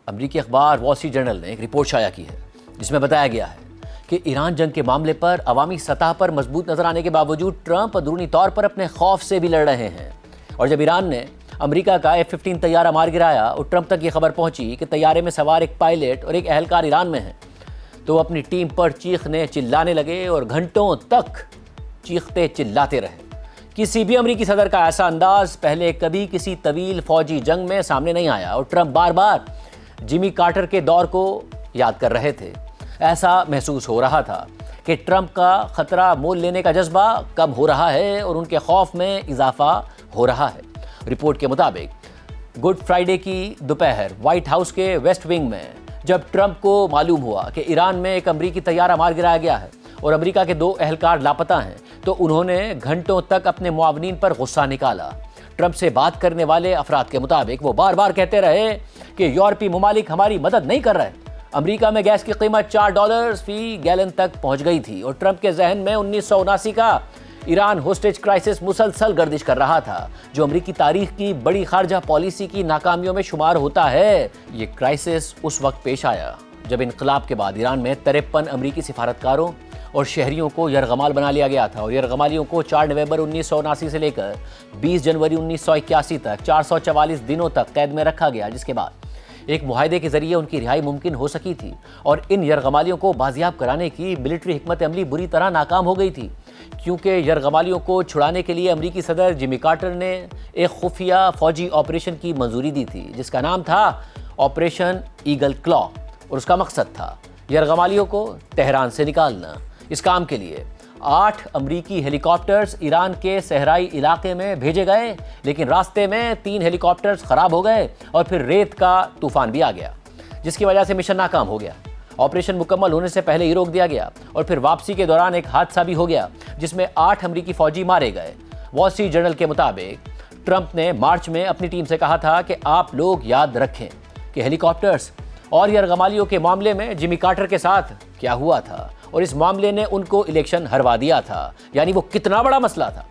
امریکی اخبار وال اسٹریٹ جرنل نے ایک رپورٹ شائع کی ہے جس میں بتایا گیا ہے کہ ایران جنگ کے معاملے پر عوامی سطح پر مضبوط نظر آنے کے باوجود ٹرمپ اندرونی طور پر اپنے خوف سے بھی لڑ رہے ہیں۔ اور جب ایران نے امریکہ کا F-15 طیارہ مار گرایا اور ٹرمپ تک یہ خبر پہنچی کہ طیارے میں سوار ایک پائلٹ اور ایک اہلکار ایران میں ہیں، تو وہ اپنی ٹیم پر چیخنے چلانے لگے اور گھنٹوں تک چیختے چلاتے رہے۔ کسی بھی امریکی صدر کا ایسا انداز پہلے کبھی کسی طویل فوجی جنگ میں سامنے نہیں آیا، اور ٹرمپ بار بار جمی کارٹر کے دور کو یاد کر رہے تھے۔ ایسا محسوس ہو رہا تھا کہ ٹرمپ کا خطرہ مول لینے کا جذبہ کم ہو رہا ہے اور ان کے خوف میں اضافہ ہو رہا ہے۔ رپورٹ کے مطابق گڈ فرائیڈے کی دوپہر وائٹ ہاؤس کے ویسٹ ونگ میں جب ٹرمپ کو معلوم ہوا کہ ایران میں ایک امریکی طیارہ مار گرایا گیا ہے اور امریکہ کے 2 اہلکار لاپتہ ہیں، تو انہوں نے گھنٹوں تک اپنے معاونین پر غصہ نکالا۔ ٹرمپ سے بات کرنے والے افراد کے مطابق وہ بار بار کہتے رہے کہ یورپی ممالک ہماری مدد نہیں کر رہے۔ امریکہ میں گیس کی قیمت $4 فی گیلن تک پہنچ گئی تھی اور ٹرمپ کے ذہن میں 1979 کا ایران ہوسٹیج کرائسس مسلسل گردش کر رہا تھا، جو امریکی تاریخ کی بڑی خارجہ پالیسی کی ناکامیوں میں شمار ہوتا ہے۔ یہ کرائسس اس وقت پیش آیا جب انقلاب کے بعد ایران میں 53 امریکی سفارتکاروں اور شہریوں کو یرغمال بنا لیا گیا تھا، اور یرغمالیوں کو 4 نومبر 1979 سے لے کر 20 جنوری 1981 تک 444 دنوں تک قید میں رکھا گیا، جس کے بعد ایک معاہدے کے ذریعے ان کی رہائی ممکن ہو سکی تھی، اور ان یرغمالیوں کو بازیاب کرانے کی ملٹری حکمت عملی بری طرح ناکام ہو گئی تھی، کیونکہ یرغمالیوں کو چھڑانے کے لیے امریکی صدر جمی کارٹر نے ایک خفیہ فوجی آپریشن کی منظوری دی تھی جس کا نام تھا آپریشن ایگل کلا، اور اس کا مقصد تھا یرغمالیوں کو تہران سے نکالنا۔ اس کام کے لیے 8 امریکی ہیلی کاپٹرز ایران کے صحرائی علاقے میں بھیجے گئے، لیکن راستے میں 3 ہیلی کاپٹرز خراب ہو گئے اور پھر ریت کا طوفان بھی آ گیا، جس کی وجہ سے مشن ناکام ہو گیا۔ آپریشن مکمل ہونے سے پہلے ہی روک دیا گیا، اور پھر واپسی کے دوران ایک حادثہ بھی ہو گیا جس میں 8 امریکی فوجی مارے گئے۔ وال اسٹریٹ جرنل کے مطابق ٹرمپ نے مارچ میں اپنی ٹیم سے کہا تھا کہ آپ لوگ یاد رکھیں کہ ہیلی کاپٹرز اور یرغمالیوں کے معاملے میں جمی کارٹر کے ساتھ کیا ہوا تھا، اور اس معاملے نے ان کو الیکشن ہروا دیا تھا، یعنی وہ کتنا بڑا مسئلہ تھا۔